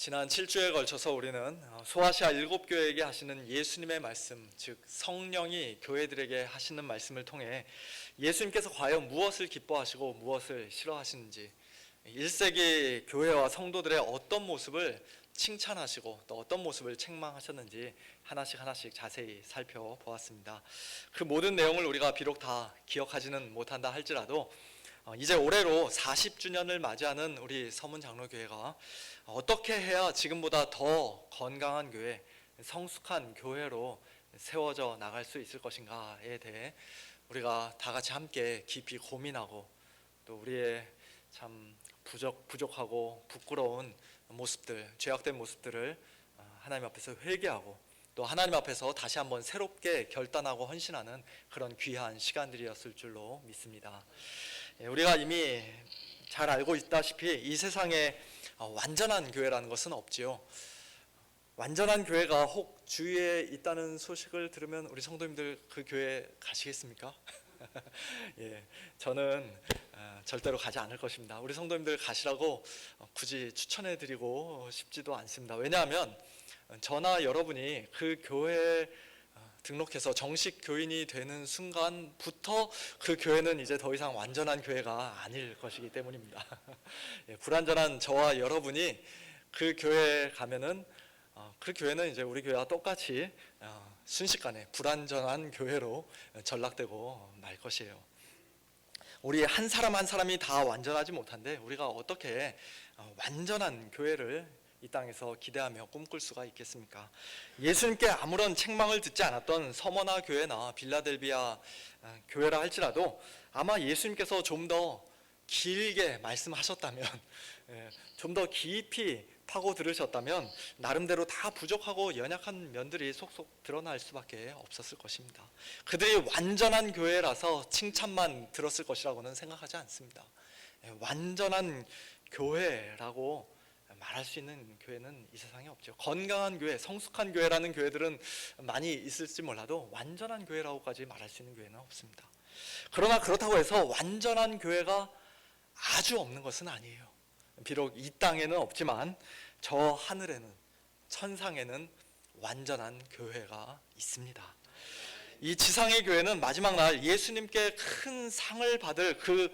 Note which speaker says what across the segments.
Speaker 1: 지난 7주에 걸쳐서 우리는 소아시아 7교회에게 하시는 예수님의 말씀, 즉 성령이 교회들에게 하시는 말씀을 통해 예수님께서 과연 무엇을 기뻐하시고 무엇을 싫어하시는지, 1세기 교회와 성도들의 어떤 모습을 칭찬하시고 또 어떤 모습을 책망하셨는지 하나씩 자세히 살펴보았습니다. 그 모든 내용을 우리가 비록 다 기억하지는 못한다 할지라도 이제 올해로 40주년을 맞이하는 우리 서문 장로교회가 어떻게 해야 지금보다 더 건강한 교회, 성숙한 교회로 세워져 나갈 수 있을 것인가에 대해 우리가 다 같이 함께 깊이 고민하고 또 우리의 참 부족하고 부끄러운 모습들, 죄악된 모습들을 하나님 앞에서 회개하고 또 하나님 앞에서 다시 한번 새롭게 결단하고 헌신하는 그런 귀한 시간들이었을 줄로 믿습니다. 우리가 이미 잘 알고 있다시피 이 세상에 완전한 교회라는 것은 없지요. 완전한 교회가 혹 주위에 있다는 소식을 들으면 우리 성도님들 그 교회 가시겠습니까? 예, 저는 절대로 가지 않을 것입니다. 우리 성도님들 가시라고 굳이 추천해드리고 싶지도 않습니다. 왜냐하면 저나 여러분이 그 교회에 등록해서 정식 교인이 되는 순간부터 그 교회는 이제 더 이상 완전한 교회가 아닐 것이기 때문입니다. 불완전한 저와 여러분이 그 교회에 가면은 그 교회는 이제 우리 교회와 똑같이 순식간에 불완전한 교회로 전락되고 말 것이에요. 우리 한 사람 한 사람이 다 완전하지 못한데 우리가 어떻게 완전한 교회를 이 땅에서 기대하며 꿈꿀 수가 있겠습니까? 예수님께 아무런 책망을 듣지 않았던 서머나 교회나 빌라델비아 교회라 할지라도 아마 예수님께서 좀 더 길게 말씀하셨다면, 좀 더 깊이 파고 들으셨다면 나름대로 다 부족하고 연약한 면들이 속속 드러날 수밖에 없었을 것입니다. 그들이 완전한 교회라서 칭찬만 들었을 것이라고는 생각하지 않습니다. 완전한 교회라고 말할 수 있는 교회는 이 세상에 없죠. 건강한 교회, 성숙한 교회라는 교회들은 많이 있을지 몰라도 완전한 교회라고까지 말할 수 있는 교회는 없습니다. 그러나 그렇다고 해서 완전한 교회가 아주 없는 것은 아니에요. 비록 이 땅에는 없지만 저 하늘에는, 천상에는 완전한 교회가 있습니다. 이 지상의 교회는 마지막 날 예수님께 큰 상을 받을 그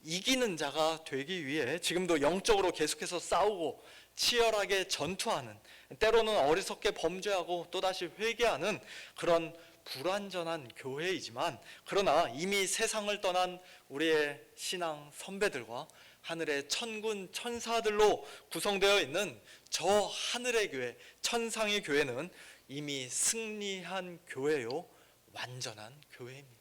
Speaker 1: 이기는 자가 되기 위해 지금도 영적으로 계속해서 싸우고 치열하게 전투하는, 때로는 어리석게 범죄하고 또다시 회개하는 그런 불완전한 교회이지만, 그러나 이미 세상을 떠난 우리의 신앙 선배들과 하늘의 천군 천사들로 구성되어 있는 저 하늘의 교회, 천상의 교회는 이미 승리한 교회요, 완전한 교회입니다.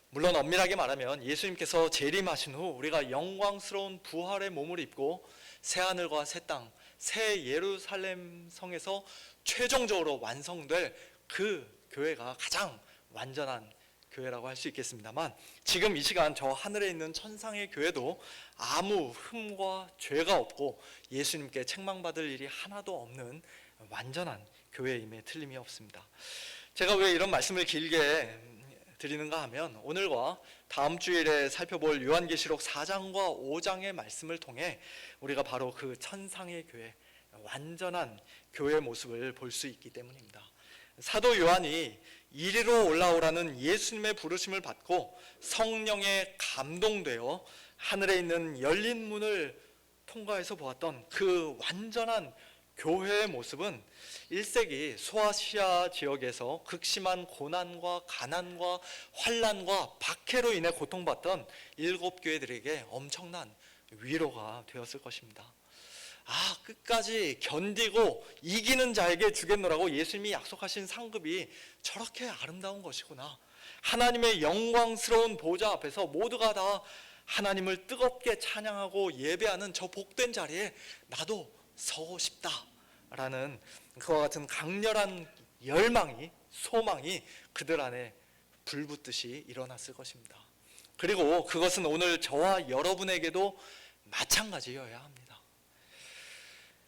Speaker 1: 물론 엄밀하게 말하면 예수님께서 재림하신 후 우리가 영광스러운 부활의 몸을 입고 새하늘과 새 땅, 새 예루살렘 성에서 최종적으로 완성될 그 교회가 가장 완전한 교회라고 할 수 있겠습니다만, 지금 이 시간 저 하늘에 있는 천상의 교회도 아무 흠과 죄가 없고 예수님께 책망받을 일이 하나도 없는 완전한 교회임에 틀림이 없습니다. 제가 왜 이런 말씀을 길게 드리는가 하면, 오늘과 다음 주일에 살펴볼 요한계시록 4장과 5장의 말씀을 통해 우리가 바로 그 천상의 교회, 완전한 교회의 모습을 볼 수 있기 때문입니다. 사도 요한이 이리로 올라오라는 예수님의 부르심을 받고 성령에 감동되어 하늘에 있는 열린 문을 통과해서 보았던 그 완전한 교회의 모습은 1세기 소아시아 지역에서 극심한 고난과 가난과 환난과 박해로 인해 고통받던 7교회들에게 엄청난 위로가 되었을 것입니다. 끝까지 견디고 이기는 자에게 주겠노라고 예수님이 약속하신 상급이 저렇게 아름다운 것이구나. 하나님의 영광스러운 보좌 앞에서 모두가 다 하나님을 뜨겁게 찬양하고 예배하는 저 복된 자리에 나도 서고 싶다라는 그와 같은 강렬한 열망이, 소망이 그들 안에 불붙듯이 일어났을 것입니다. 그리고 그것은 오늘 저와 여러분에게도 마찬가지여야 합니다.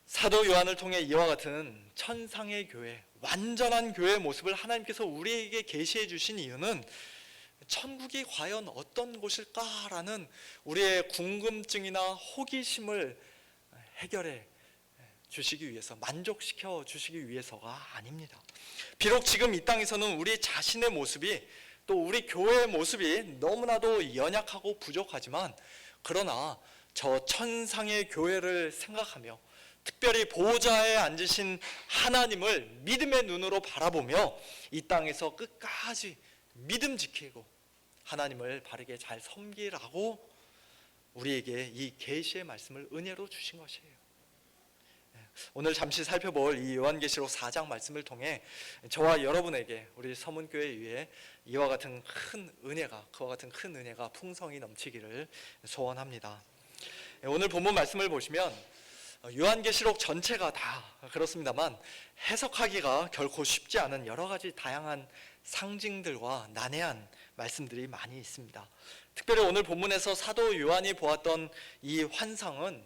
Speaker 1: 사도 요한을 통해 이와 같은 천상의 교회, 완전한 교회의 모습을 하나님께서 우리에게 계시해 주신 이유는 천국이 과연 어떤 곳일까라는 우리의 궁금증이나 호기심을 해결해 주시기 위해서, 만족시켜 주시기 위해서가 아닙니다. 비록 지금 이 땅에서는 우리 자신의 모습이, 또 우리 교회의 모습이 너무나도 연약하고 부족하지만, 그러나 저 천상의 교회를 생각하며 특별히 보좌에 앉으신 하나님을 믿음의 눈으로 바라보며 이 땅에서 끝까지 믿음 지키고 하나님을 바르게 잘 섬기라고 우리에게 이 계시의 말씀을 은혜로 주신 것이에요. 오늘 잠시 살펴볼 이 요한계시록 4장 말씀을 통해 저와 여러분에게, 우리 서문교회 위에 이와 같은 큰 은혜가, 그와 같은 큰 은혜가 풍성히 넘치기를 소원합니다. 오늘 본문 말씀을 보시면 요한계시록 전체가 다 그렇습니다만 해석하기가 결코 쉽지 않은 여러 가지 다양한 상징들과 난해한 말씀들이 많이 있습니다. 특별히 오늘 본문에서 사도 요한이 보았던 이 환상은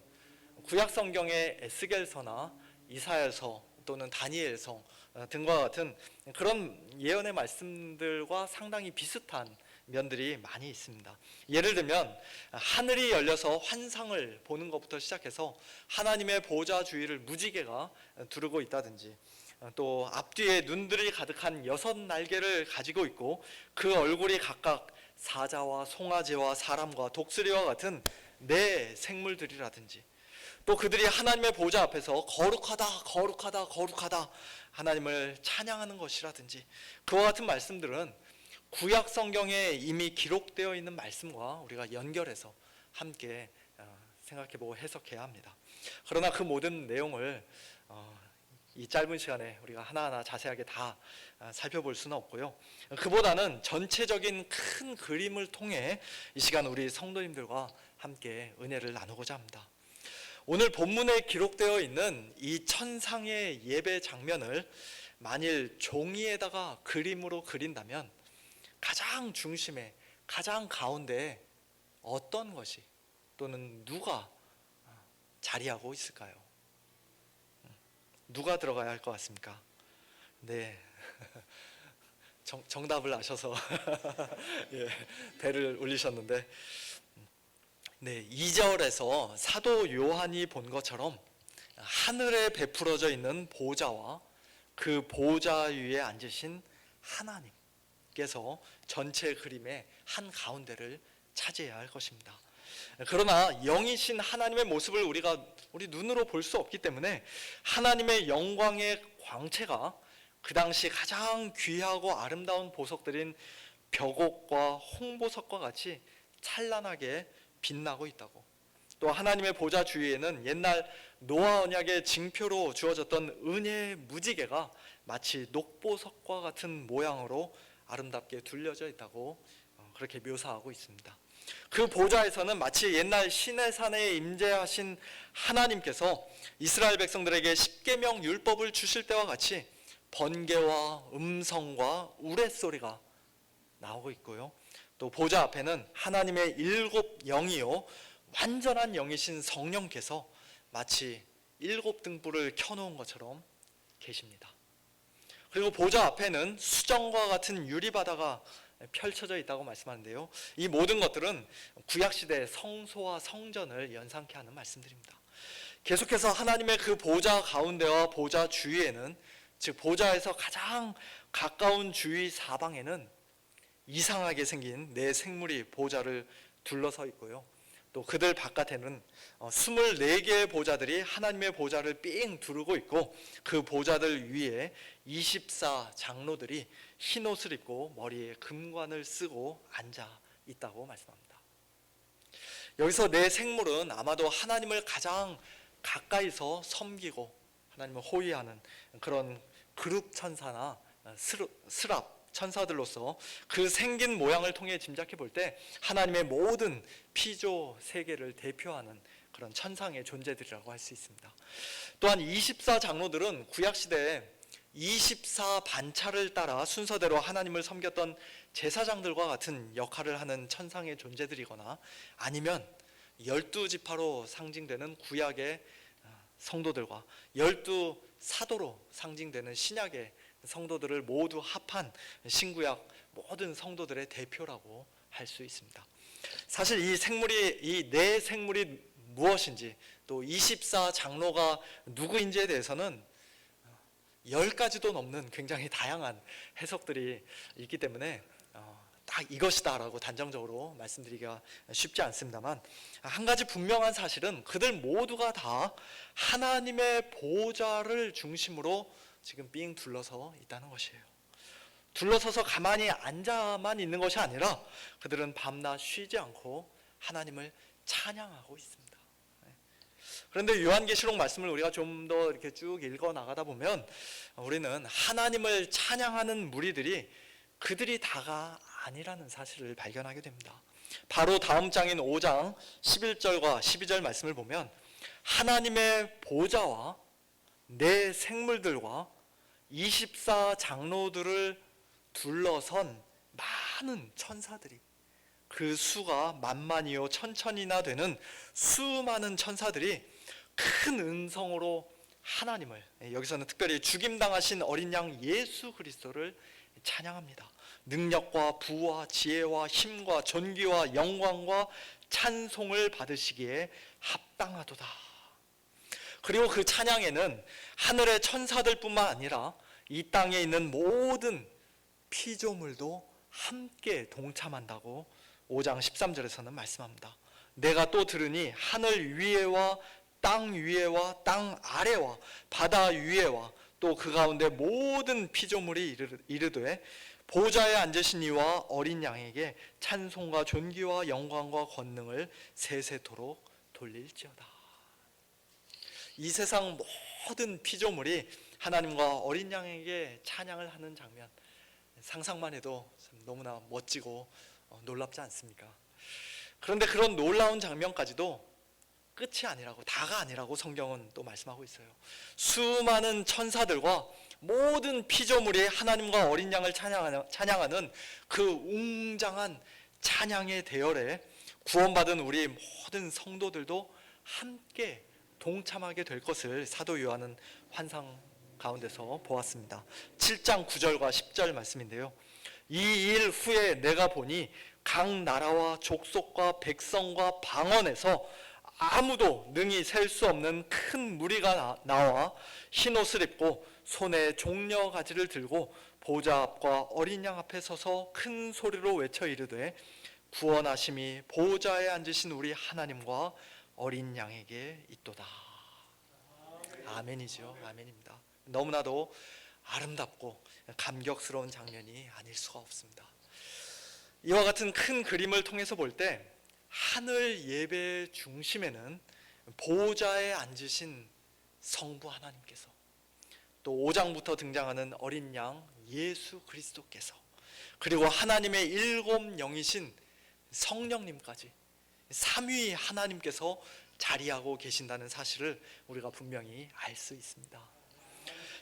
Speaker 1: 구약 성경의 에스겔서나 이사야서 또는 다니엘서 등과 같은 그런 예언의 말씀들과 상당히 비슷한 면들이 많이 있습니다. 예를 들면 하늘이 열려서 환상을 보는 것부터 시작해서 하나님의 보좌 주위를 무지개가 두르고 있다든지, 또 앞뒤에 눈들이 가득한 6날개를 가지고 있고 그 얼굴이 각각 사자와 송아지와 사람과 독수리와 같은 4생물들이라든지, 또 그들이 하나님의 보좌 앞에서 거룩하다 거룩하다 거룩하다 하나님을 찬양하는 것이라든지, 그와 같은 말씀들은 구약 성경에 이미 기록되어 있는 말씀과 우리가 연결해서 함께 생각해보고 해석해야 합니다. 그러나 그 모든 내용을 이 짧은 시간에 우리가 하나하나 자세하게 다 살펴볼 수는 없고요. 그보다는 전체적인 큰 그림을 통해 이 시간 우리 성도님들과 함께 은혜를 나누고자 합니다. 오늘 본문에 기록되어 있는 이 천상의 예배 장면을 만일 종이에다가 그림으로 그린다면 가장 중심에, 가장 가운데에 어떤 것이 또는 누가 자리하고 있을까요? 누가 들어가야 할 것 같습니까? 네, 정답을 아셔서 예, 배를 올리셨는데, 네, 2절에서 사도 요한이 본 것처럼 하늘에 베풀어져 있는 보좌와 그 보좌 위에 앉으신 하나님께서 전체 그림의 한 가운데를 차지해야 할 것입니다. 그러나 영이신 하나님의 모습을 우리 눈으로 볼 수 없기 때문에 하나님의 영광의 광채가 그 당시 가장 귀하고 아름다운 보석들인 벽옥과 홍보석과 같이 찬란하게 빛나고 있다고, 또 하나님의 보좌 주위에는 옛날 노아 언약의 징표로 주어졌던 은혜의 무지개가 마치 녹보석과 같은 모양으로 아름답게 둘려져 있다고 그렇게 묘사하고 있습니다. 그 보좌에서는 마치 옛날 시내산에 임재하신 하나님께서 이스라엘 백성들에게 십계명 율법을 주실 때와 같이 번개와 음성과 우레소리가 나오고 있고요. 또 보좌 앞에는 하나님의 7 영이요 완전한 영이신 성령께서 마치 7 등불을 켜놓은 것처럼 계십니다. 그리고 보좌 앞에는 수정과 같은 유리바다가 펼쳐져 있다고 말씀하는데요, 이 모든 것들은 구약시대의 성소와 성전을 연상케 하는 말씀들입니다. 계속해서 하나님의 그 보좌 가운데와 보좌 주위에는, 즉 보좌에서 가장 가까운 주위 사방에는 이상하게 생긴 4생물이 보좌를 둘러서 있고요, 또 그들 바깥에는 24개의 보좌들이 하나님의 보좌를 삥 두르고 있고, 그 보좌들 위에 24 장로들이 흰 옷을 입고 머리에 금관을 쓰고 앉아 있다고 말씀합니다. 여기서 4생물은 아마도 하나님을 가장 가까이서 섬기고 하나님을 호위하는 그런 그룹 천사나 스랍 천사들로서 그 생긴 모양을 통해 짐작해 볼 때 하나님의 모든 피조 세계를 대표하는 그런 천상의 존재들이라고 할 수 있습니다. 또한 24 장로들은 구약시대에 24 반차를 따라 순서대로 하나님을 섬겼던 제사장들과 같은 역할을 하는 천상의 존재들이거나, 아니면 12지파로 상징되는 구약의 성도들과 12 사도로 상징되는 신약의 성도들을 모두 합한 신구약 모든 성도들의 대표라고 할 수 있습니다. 사실 이 4생물이 무엇인지, 또 24 장로가 누구인지에 대해서는 10가지도 넘는 굉장히 다양한 해석들이 있기 때문에 딱 이것이다라고 단정적으로 말씀드리기가 쉽지 않습니다만, 한 가지 분명한 사실은 그들 모두가 다 하나님의 보좌를 중심으로 지금 삥 둘러서 있다는 것이에요. 둘러서서 가만히 앉아만 있는 것이 아니라 그들은 밤낮 쉬지 않고 하나님을 찬양하고 있습니다. 그런데 요한계시록 말씀을 우리가 좀 더 이렇게 쭉 읽어 나가다 보면 우리는 하나님을 찬양하는 무리들이 그들이 다가 아니라는 사실을 발견하게 됩니다. 바로 다음 장인 5장 11절과 12절 말씀을 보면 하나님의 보좌와 내 생물들과 24 장로들을 둘러선 많은 천사들이, 그 수가 만만이요 천천이나 되는 수많은 천사들이 큰 음성으로 하나님을, 여기서는 특별히 죽임당하신 어린 양 예수 그리스도를 찬양합니다. 능력과 부와 지혜와 힘과 존귀와 영광과 찬송을 받으시기에 합당하도다. 그리고 그 찬양에는 하늘의 천사들뿐만 아니라 이 땅에 있는 모든 피조물도 함께 동참한다고 5장 13절에서는 말씀합니다. 내가 또 들으니 하늘 위에와 땅 위에와 땅 아래와 바다 위에와 또 그 가운데 모든 피조물이 이르되 보좌에 앉으신 이와 어린 양에게 찬송과 존귀와 영광과 권능을 세세토록 돌릴지어다. 이 세상 모든 피조물이 하나님과 어린 양에게 찬양을 하는 장면, 상상만 해도 너무나 멋지고 놀랍지 않습니까? 그런데 그런 놀라운 장면까지도 끝이 아니라고, 다가 아니라고 성경은 또 말씀하고 있어요. 수많은 천사들과 모든 피조물이 하나님과 어린 양을 찬양하는 그 웅장한 찬양의 대열에 구원받은 우리 모든 성도들도 함께 동참하게 될 것을 사도 요한은 환상 가운데서 보았습니다. 7장 9절과 10절 말씀인데요. 이 일 후에 내가 보니 각 나라와 족속과 백성과 방언에서 아무도 능히 셀 수 없는 큰 무리가 나와 흰옷을 입고 손에 종려 가지를 들고 보좌 앞과 어린 양 앞에 서서 큰 소리로 외쳐 이르되 구원하심이 보좌에 앉으신 우리 하나님과 어린 양에게 있도다. 아멘이죠. 아멘입니다. 너무나도 아름답고 감격스러운 장면이 아닐 수가 없습니다. 이와 같은 큰 그림을 통해서 볼 때 하늘 예배 중심에는 보좌에 앉으신 성부 하나님께서, 또 5장부터 등장하는 어린 양 예수 그리스도께서, 그리고 하나님의 7 영이신 성령님까지 삼위 하나님께서 자리하고 계신다는 사실을 우리가 분명히 알 수 있습니다.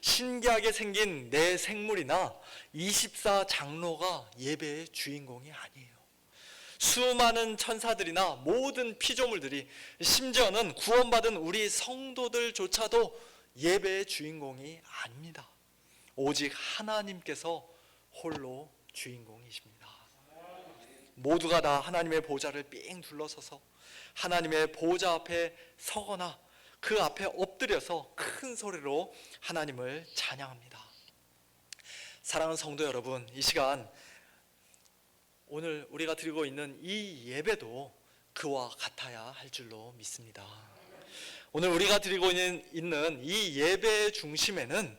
Speaker 1: 신기하게 생긴 내 생물이나 24 장로가 예배의 주인공이 아니에요. 수많은 천사들이나 모든 피조물들이, 심지어는 구원받은 우리 성도들조차도 예배의 주인공이 아닙니다. 오직 하나님께서 홀로 주인공이십니다. 모두가 다 하나님의 보좌를 삥 둘러서서 하나님의 보좌 앞에 서거나 그 앞에 엎드려서 큰 소리로 하나님을 찬양합니다. 사랑하는 성도 여러분, 이 시간 오늘 우리가 드리고 있는 이 예배도 그와 같아야 할 줄로 믿습니다. 오늘 우리가 드리고 있는 이 예배의 중심에는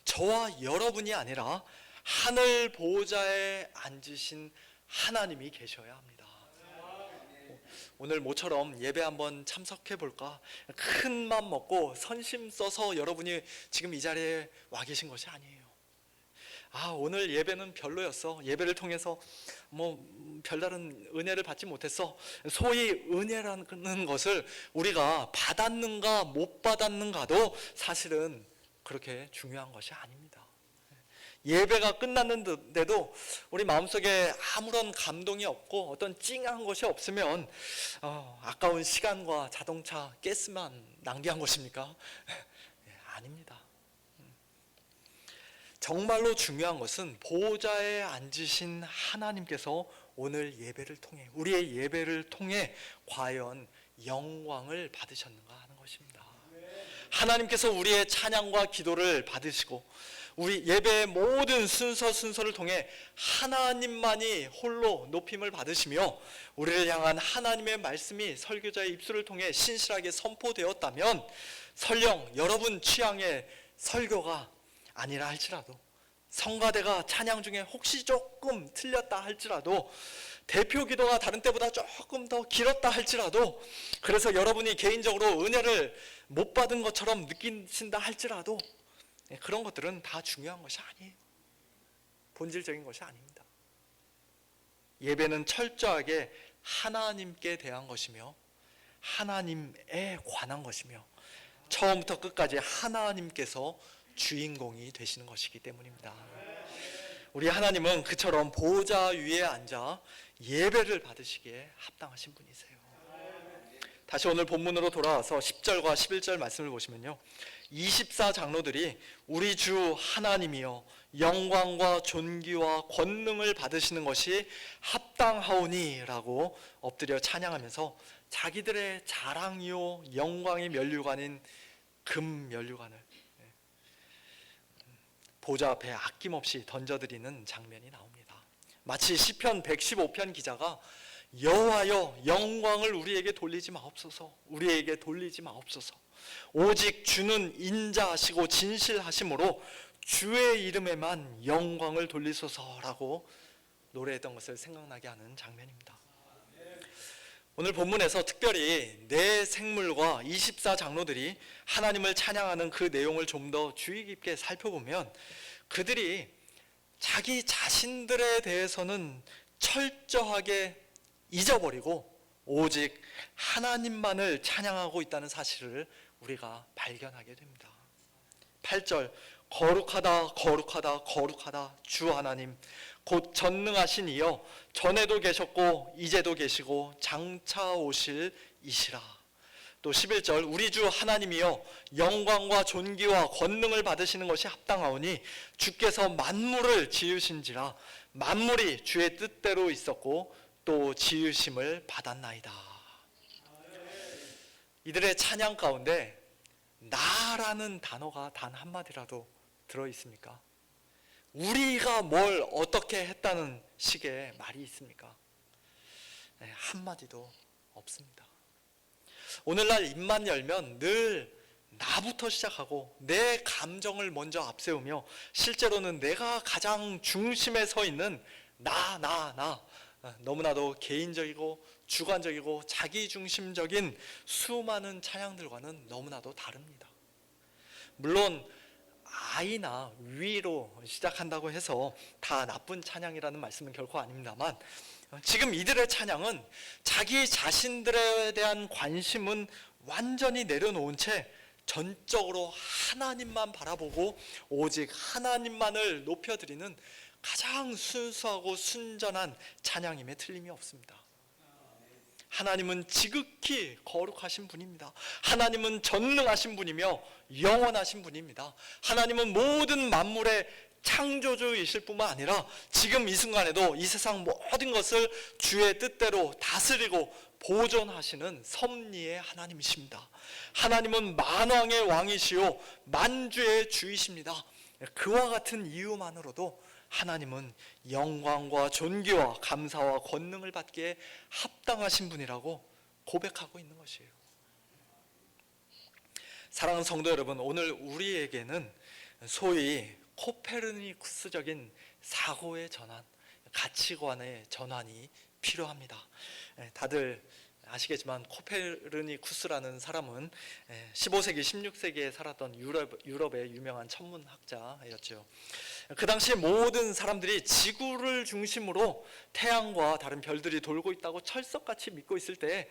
Speaker 1: 저와 여러분이 아니라 하늘 보좌에 앉으신 하나님이 계셔야 합니다. 오늘 모처럼 예배 한번 참석해 볼까 큰 맘 먹고 선심 써서 여러분이 지금 이 자리에 와 계신 것이 아니에요. 오늘 예배는 별로였어. 예배를 통해서 별다른 은혜를 받지 못했어. 소위 은혜라는 것을 우리가 받았는가 못 받았는가도 사실은 그렇게 중요한 것이 아닙니다. 예배가 끝났는데도 우리 마음속에 아무런 감동이 없고 어떤 찡한 것이 없으면 아까운 시간과 자동차 가스만 낭비한 것입니까? 아닙니다. 정말로 중요한 것은 보좌에 앉으신 하나님께서 오늘 예배를 통해, 우리의 예배를 통해 과연 영광을 받으셨는가 하는 것입니다. 하나님께서 우리의 찬양과 기도를 받으시고 우리 예배의 모든 순서를 통해 하나님만이 홀로 높임을 받으시며 우리를 향한 하나님의 말씀이 설교자의 입술을 통해 신실하게 선포되었다면 설령 여러분 취향의 설교가 아니라 할지라도, 성가대가 찬양 중에 혹시 조금 틀렸다 할지라도, 대표 기도가 다른 때보다 조금 더 길었다 할지라도, 그래서 여러분이 개인적으로 은혜를 못 받은 것처럼 느끼신다 할지라도 그런 것들은 다 중요한 것이 아니에요. 본질적인 것이 아닙니다. 예배는 철저하게 하나님께 대한 것이며 하나님에 관한 것이며 처음부터 끝까지 하나님께서 주인공이 되시는 것이기 때문입니다. 우리 하나님은 그처럼 보좌 위에 앉아 예배를 받으시기에 합당하신 분이세요. 다시 오늘 본문으로 돌아와서 10절과 11절 말씀을 보시면요, 24장로들이 우리 주 하나님이여 영광과 존귀와 권능을 받으시는 것이 합당하오니 라고 엎드려 찬양하면서 자기들의 자랑이요 영광의 면류관인 금 면류관을 보좌 앞에 아낌없이 던져드리는 장면이 나옵니다. 마치 시편 115편 기자가 여호와여 영광을 우리에게 돌리지 마옵소서, 우리에게 돌리지 마옵소서, 오직 주는 인자하시고 진실하심으로 주의 이름에만 영광을 돌리소서라고 노래했던 것을 생각나게 하는 장면입니다. 오늘 본문에서 특별히 네 생물과 24장로들이 하나님을 찬양하는 그 내용을 좀 더 주의 깊게 살펴보면 그들이 자기 자신들에 대해서는 철저하게 잊어버리고 오직 하나님만을 찬양하고 있다는 사실을 우리가 발견하게 됩니다. 8절 거룩하다 거룩하다 거룩하다 주 하나님 곧 전능하신 이여 전에도 계셨고 이제도 계시고 장차 오실 이시라. 또 11절 우리 주 하나님이여 영광과 존귀와 권능을 받으시는 것이 합당하오니 주께서 만물을 지으신지라 만물이 주의 뜻대로 있었고 또 지으심을 받았나이다. 이들의 찬양 가운데 나라는 단어가 단 한마디라도 들어있습니까? 우리가 뭘 어떻게 했다는 식의 말이 있습니까? 네, 한마디도 없습니다. 오늘날 입만 열면 늘 나부터 시작하고 내 감정을 먼저 앞세우며 실제로는 내가 가장 중심에 서 있는 나 너무나도 개인적이고 주관적이고 자기중심적인 수많은 찬양들과는 너무나도 다릅니다. 물론 아이나 위로 시작한다고 해서 다 나쁜 찬양이라는 말씀은 결코 아닙니다만 지금 이들의 찬양은 자기 자신들에 대한 관심은 완전히 내려놓은 채 전적으로 하나님만 바라보고 오직 하나님만을 높여드리는 가장 순수하고 순전한 찬양임에 틀림이 없습니다. 하나님은 지극히 거룩하신 분입니다. 하나님은 전능하신 분이며 영원하신 분입니다. 하나님은 모든 만물의 창조주이실 뿐만 아니라 지금 이 순간에도 이 세상 모든 것을 주의 뜻대로 다스리고 보존하시는 섭리의 하나님이십니다. 하나님은 만왕의 왕이시요 만주의 주이십니다. 그와 같은 이유만으로도 하나님은 영광과 존귀와 감사와 권능을 받기에 합당하신 분이라고 고백하고 있는 것이에요. 사랑하는 성도 여러분, 오늘 우리에게는 소위 코페르니쿠스적인 사고의 전환, 가치관의 전환이 필요합니다. 다들 아시겠지만 코페르니쿠스라는 사람은 15세기, 16세기에 살았던 유럽의 유명한 천문학자였죠. 그 당시 모든 사람들이 지구를 중심으로 태양과 다른 별들이 돌고 있다고 철석같이 믿고 있을 때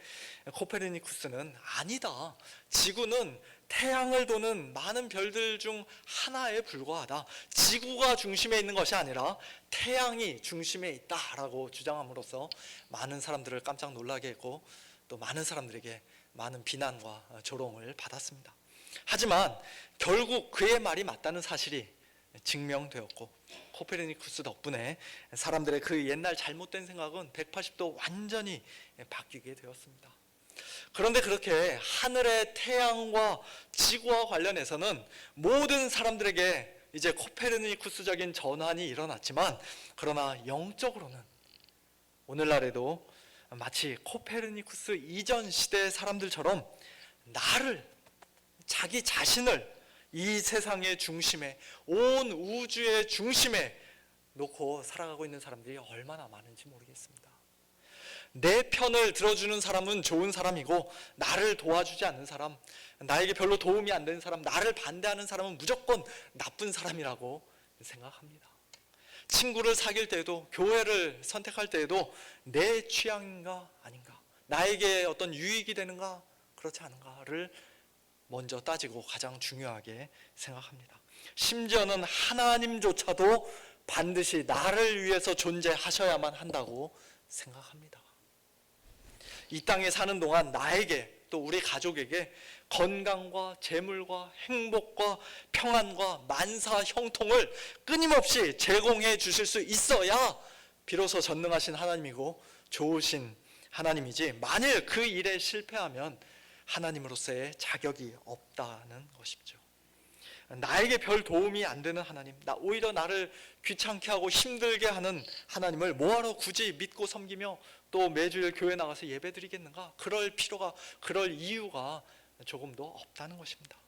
Speaker 1: 코페르니쿠스는 아니다. 지구는 태양을 도는 많은 별들 중 하나에 불과하다. 지구가 중심에 있는 것이 아니라 태양이 중심에 있다라고 주장함으로써 많은 사람들을 깜짝 놀라게 했고 또 많은 사람들에게 많은 비난과 조롱을 받았습니다. 하지만 결국 그의 말이 맞다는 사실이 증명되었고 코페르니쿠스 덕분에 사람들의 그 옛날 잘못된 생각은 180도 완전히 바뀌게 되었습니다. 그런데 그렇게 하늘의 태양과 지구와 관련해서는 모든 사람들에게 이제 코페르니쿠스적인 전환이 일어났지만, 그러나 영적으로는 오늘날에도 마치 코페르니쿠스 이전 시대의 사람들처럼 나를, 자기 자신을 이 세상의 중심에, 온 우주의 중심에 놓고 살아가고 있는 사람들이 얼마나 많은지 모르겠습니다. 내 편을 들어주는 사람은 좋은 사람이고, 나를 도와주지 않는 사람, 나에게 별로 도움이 안 되는 사람, 나를 반대하는 사람은 무조건 나쁜 사람이라고 생각합니다. 친구를 사귈 때에도, 교회를 선택할 때에도 내 취향인가 아닌가, 나에게 어떤 유익이 되는가 그렇지 않은가를 먼저 따지고 가장 중요하게 생각합니다. 심지어는 하나님조차도 반드시 나를 위해서 존재하셔야만 한다고 생각합니다. 이 땅에 사는 동안 나에게, 또 우리 가족에게 건강과 재물과 행복과 평안과 만사 형통을 끊임없이 제공해 주실 수 있어야 비로소 전능하신 하나님이고 좋으신 하나님이지, 만일 그 일에 실패하면 하나님으로서의 자격이 없다는 것이죠. 나에게 별 도움이 안 되는 하나님, 오히려 나를 귀찮게 하고 힘들게 하는 하나님을 뭐하러 굳이 믿고 섬기며 또 매주일 교회 나가서 예배 드리겠는가? 그럴 이유가 조금도 없다는 것입니다.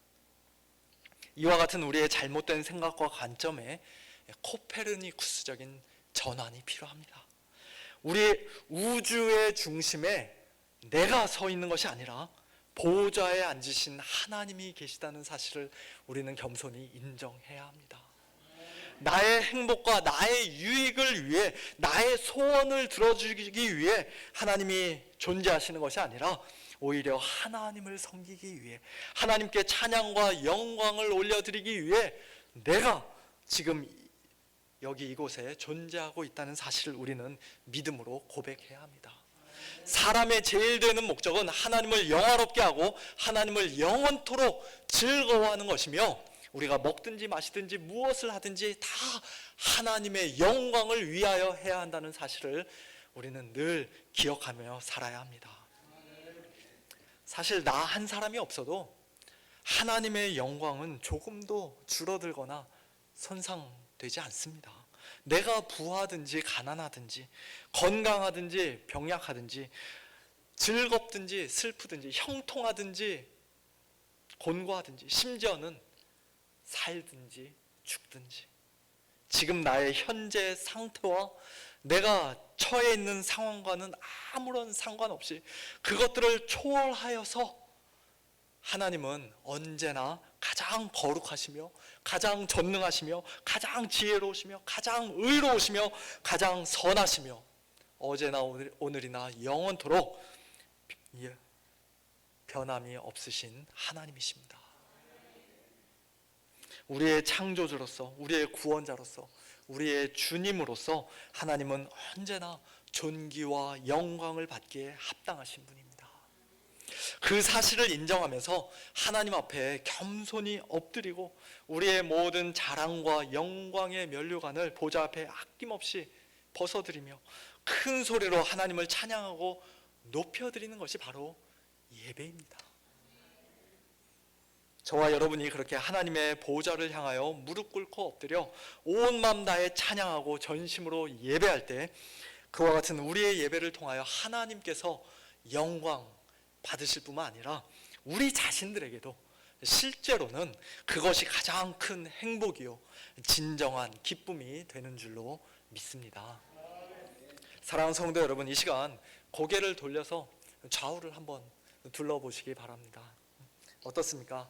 Speaker 1: 이와 같은 우리의 잘못된 생각과 관점에 코페르니쿠스적인 전환이 필요합니다. 우리 우주의 중심에 내가 서 있는 것이 아니라 보좌에 앉으신 하나님이 계시다는 사실을 우리는 겸손히 인정해야 합니다. 나의 행복과 나의 유익을 위해, 나의 소원을 들어주기 위해 하나님이 존재하시는 것이 아니라 오히려 하나님을 섬기기 위해, 하나님께 찬양과 영광을 올려드리기 위해 내가 지금 여기 이곳에 존재하고 있다는 사실을 우리는 믿음으로 고백해야 합니다. 사람의 제일 되는 목적은 하나님을 영화롭게 하고 하나님을 영원토록 즐거워하는 것이며, 우리가 먹든지 마시든지 무엇을 하든지 다 하나님의 영광을 위하여 해야 한다는 사실을 우리는 늘 기억하며 살아야 합니다. 사실 나 한 사람이 없어도 하나님의 영광은 조금도 줄어들거나 손상되지 않습니다. 내가 부하든지 가난하든지 건강하든지 병약하든지 즐겁든지 슬프든지 형통하든지 곤고하든지 심지어는 살든지 죽든지 지금 나의 현재 상태와 내가 처해 있는 상황과는 아무런 상관없이 그것들을 초월하여서 하나님은 언제나 가장 거룩하시며 가장 전능하시며 가장 지혜로우시며 가장 의로우시며 가장 선하시며 어제나 오늘이나 영원토록 변함이 없으신 하나님이십니다. 우리의 창조주로서, 우리의 구원자로서, 우리의 주님으로서 하나님은 언제나 존귀와 영광을 받기에 합당하신 분입니다. 그 사실을 인정하면서 하나님 앞에 겸손히 엎드리고 우리의 모든 자랑과 영광의 면류관을 보좌 앞에 아낌없이 벗어드리며 큰 소리로 하나님을 찬양하고 높여드리는 것이 바로 예배입니다. 저와 여러분이 그렇게 하나님의 보좌를 향하여 무릎 꿇고 엎드려 온 마음 다해 찬양하고 전심으로 예배할 때 그와 같은 우리의 예배를 통하여 하나님께서 영광 받으실 뿐만 아니라 우리 자신들에게도 실제로는 그것이 가장 큰 행복이요 진정한 기쁨이 되는 줄로 믿습니다. 사랑하는 성도 여러분, 이 시간 고개를 돌려서 좌우를 한번 둘러보시기 바랍니다. 어떻습니까?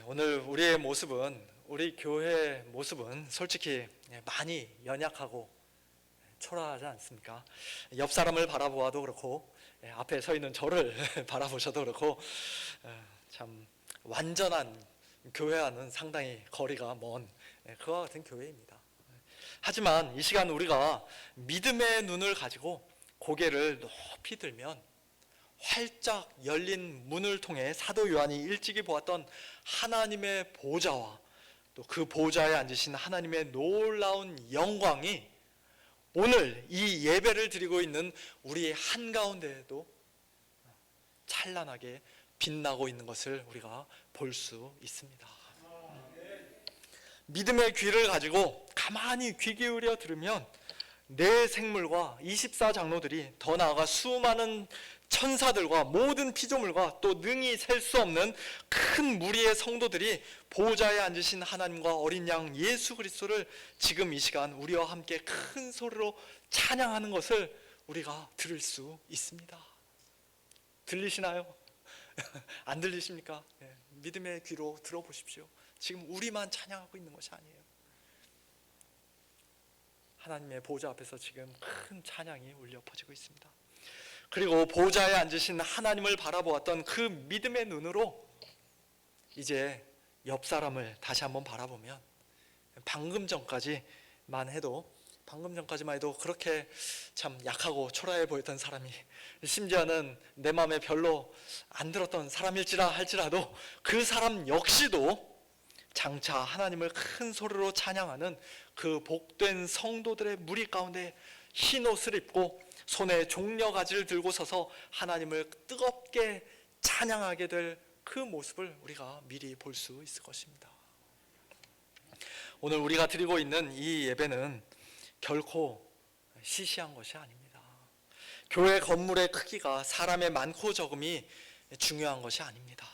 Speaker 1: 오늘 우리의 모습은, 우리 교회의 모습은 솔직히 많이 연약하고 초라하지 않습니까? 옆 사람을 바라보아도 그렇고 앞에 서 있는 저를 바라보셔도 그렇고 참 완전한 교회와는 상당히 거리가 먼 그와 같은 교회입니다. 하지만 이 시간 우리가 믿음의 눈을 가지고 고개를 높이 들면 활짝 열린 문을 통해 사도 요한이 일찍이 보았던 하나님의 보좌와 또 그 보좌에 앉으신 하나님의 놀라운 영광이 오늘 이 예배를 드리고 있는 우리 한가운데에도 찬란하게 빛나고 있는 것을 우리가 볼 수 있습니다. 믿음의 귀를 가지고 가만히 귀 기울여 들으면 내 생물과 24장로들이, 더 나아가 수많은 천사들과 모든 피조물과 또 능히 셀 수 없는 큰 무리의 성도들이 보좌에 앉으신 하나님과 어린 양 예수 그리스도를 지금 이 시간 우리와 함께 큰 소리로 찬양하는 것을 우리가 들을 수 있습니다. 들리시나요? 안 들리십니까? 믿음의 귀로 들어보십시오. 지금 우리만 찬양하고 있는 것이 아니에요. 하나님의 보좌 앞에서 지금 큰 찬양이 울려 퍼지고 있습니다. 그리고 보좌에 앉으신 하나님을 바라보았던 그 믿음의 눈으로 이제 옆 사람을 다시 한번 바라보면, 방금 전까지만 해도 그렇게 참 약하고 초라해 보였던 사람이, 심지어는 내 마음에 별로 안 들었던 사람일지라 할지라도 그 사람 역시도 장차 하나님을 큰 소리로 찬양하는 그 복된 성도들의 무리 가운데 흰 옷을 입고 손에 종려가지를 들고 서서 하나님을 뜨겁게 찬양하게 될 그 모습을 우리가 미리 볼 수 있을 것입니다. 오늘 우리가 드리고 있는 이 예배는 결코 시시한 것이 아닙니다. 교회 건물의 크기가 사람의 많고 적음이 중요한 것이 아닙니다.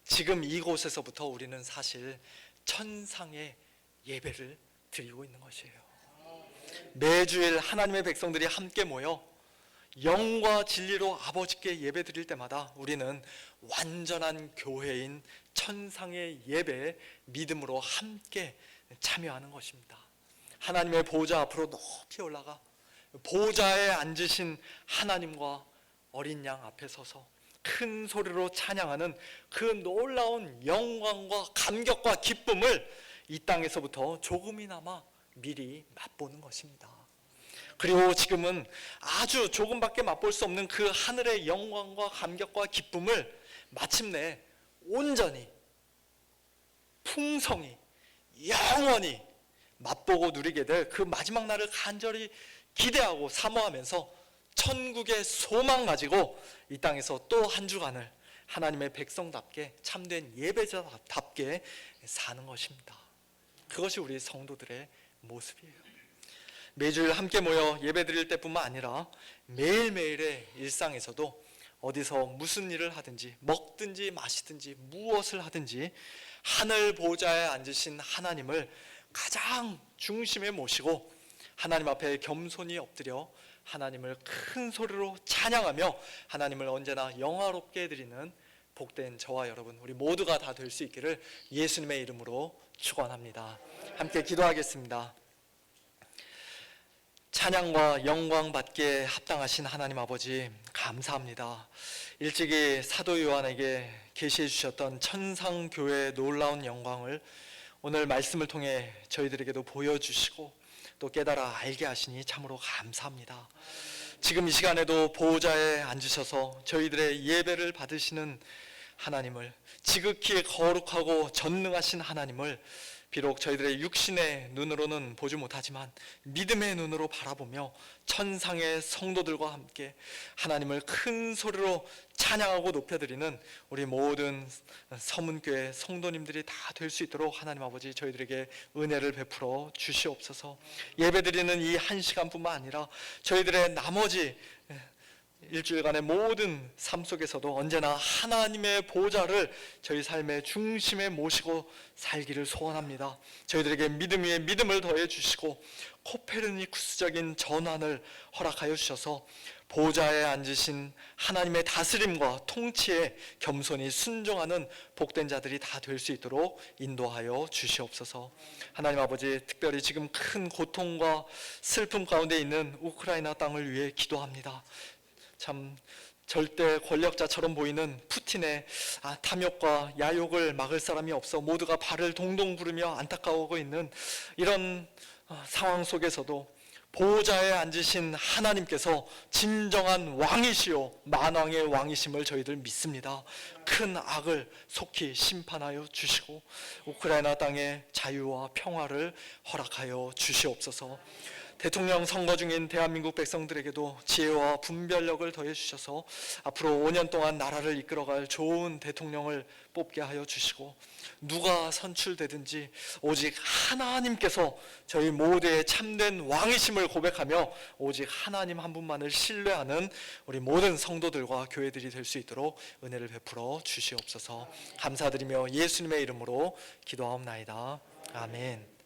Speaker 1: 지금 이곳에서부터 우리는 사실 천상의 예배를 드리고 있는 것이에요. 매주일 하나님의 백성들이 함께 모여 영과 진리로 아버지께 예배 드릴 때마다 우리는 완전한 교회인 천상의 예배에 믿음으로 함께 참여하는 것입니다. 하나님의 보좌 앞으로 높이 올라가 보좌에 앉으신 하나님과 어린 양 앞에 서서 큰 소리로 찬양하는 그 놀라운 영광과 감격과 기쁨을 이 땅에서부터 조금이나마 미리 맛보는 것입니다. 그리고 지금은 아주 조금밖에 맛볼 수 없는 그 하늘의 영광과 감격과 기쁨을 마침내 온전히 풍성히 영원히 맛보고 누리게 될 그 마지막 날을 간절히 기대하고 사모하면서 천국의 소망 가지고 이 땅에서 또 한 주간을 하나님의 백성답게 참된 예배자답게 사는 것입니다. 그것이 우리 성도들의 모습이에요. 매주일 함께 모여 예배드릴 때뿐만 아니라 매일매일의 일상에서도 어디서 무슨 일을 하든지 먹든지 마시든지 무엇을 하든지 하늘 보좌에 앉으신 하나님을 가장 중심에 모시고 하나님 앞에 겸손히 엎드려 하나님을 큰 소리로 찬양하며 하나님을 언제나 영화롭게 드리는 복된 저와 여러분, 우리 모두가 다 될 수 있기를 예수님의 이름으로 축원합니다. 함께 기도하겠습니다. 찬양과 영광 받기에 합당하신 하나님 아버지, 감사합니다. 일찍이 사도 요한에게 계시해 주셨던 천상교회의 놀라운 영광을 오늘 말씀을 통해 저희들에게도 보여주시고 또 깨달아 알게 하시니 참으로 감사합니다. 지금 이 시간에도 보호자에 앉으셔서 저희들의 예배를 받으시는 하나님을, 지극히 거룩하고 전능하신 하나님을 비록 저희들의 육신의 눈으로는 보지 못하지만 믿음의 눈으로 바라보며 천상의 성도들과 함께 하나님을 큰 소리로 찬양하고 높여드리는 우리 모든 서문교회 성도님들이 다 될 수 있도록 하나님 아버지 저희들에게 은혜를 베풀어 주시옵소서. 예배드리는 이 한 시간뿐만 아니라 저희들의 나머지 일주일간의 모든 삶 속에서도 언제나 하나님의 보좌를 저희 삶의 중심에 모시고 살기를 소원합니다. 저희들에게 믿음 위에 믿음을 더해 주시고 코페르니쿠스적인 전환을 허락하여 주셔서 보좌에 앉으신 하나님의 다스림과 통치에 겸손히 순종하는 복된 자들이 다 될 수 있도록 인도하여 주시옵소서. 하나님 아버지, 특별히 지금 큰 고통과 슬픔 가운데 있는 우크라이나 땅을 위해 기도합니다. 참 절대 권력자처럼 보이는 푸틴의 탐욕과 야욕을 막을 사람이 없어 모두가 발을 동동 구르며 안타까워하고 있는 이런 상황 속에서도 보호자에 앉으신 하나님께서 진정한 왕이시요 만왕의 왕이심을 저희들 믿습니다. 큰 악을 속히 심판하여 주시고 우크라이나 땅의 자유와 평화를 허락하여 주시옵소서. 대통령 선거 중인 대한민국 백성들에게도 지혜와 분별력을 더해 주셔서 앞으로 5년 동안 나라를 이끌어갈 좋은 대통령을 뽑게 하여 주시고, 누가 선출되든지 오직 하나님께서 저희 모두의 참된 왕이심을 고백하며 오직 하나님 한 분만을 신뢰하는 우리 모든 성도들과 교회들이 될 수 있도록 은혜를 베풀어 주시옵소서. 감사드리며 예수님의 이름으로 기도하옵나이다. 아멘.